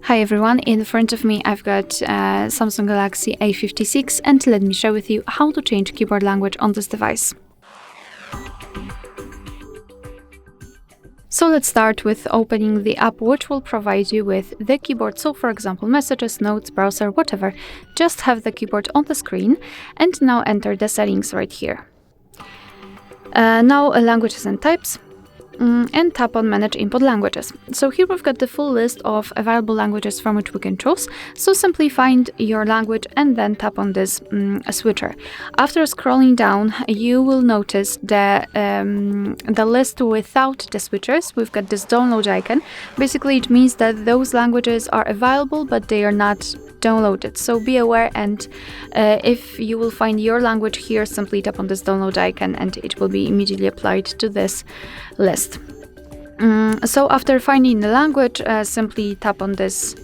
Hi everyone, in front of me I've got Samsung Galaxy A56 and let me share with you how to change keyboard language on this device. So let's start with opening the app which will provide you with the keyboard. So for example, messages, notes, browser, whatever. Just have the keyboard on the screen and now enter the settings right here. Now languages and types. And tap on Manage Input Languages. So here we've got the full list of available languages from which we can choose. So simply find your language and then tap on this switcher. After scrolling down, you will notice the list without the switchers. We've got this download icon. Basically, it means that those languages are available, but they are not downloaded. So be aware, and if you will find your language here, simply tap on this download icon and it will be immediately applied to this list. So after finding the language, simply tap on this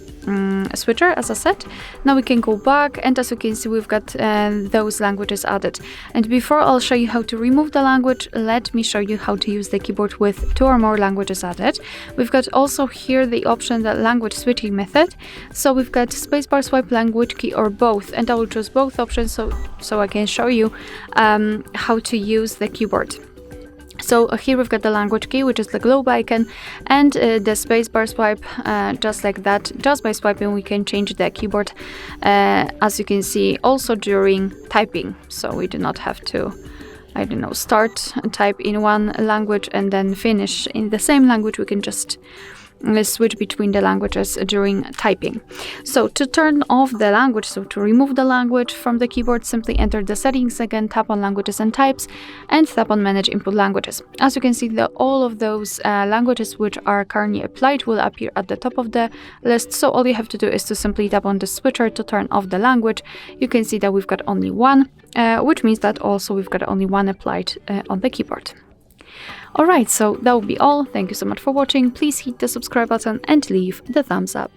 switcher, as I said. Now we can go back, and as you can see, we've got those languages added. And before I'll show you how to remove the language, let me show you how to use the keyboard with 2 or more languages added. We've got also here the option, the language switching method. So we've got spacebar, swipe, language key, or both, and I will choose both options so I can show you how to use the keyboard. So here we've got the language key, which is the globe icon, and the spacebar swipe, just like that. Just by swiping we can change the keyboard, as you can see, also during typing. So we do not have to, I don't know, start and type in one language and then finish in the same language. We can just switch between the languages during typing. So to turn off the language, so to remove the language from the keyboard, simply enter the settings again, tap on languages and types, and tap on manage input languages. As you can see, all of those languages which are currently applied will appear at the top of the list. So all you have to do is to simply tap on the switcher to turn off the language. You can see that we've got only one, which means that also we've got only one applied on the keyboard. Alright, so that will be all. Thank you so much for watching. Please hit the subscribe button and leave the thumbs up.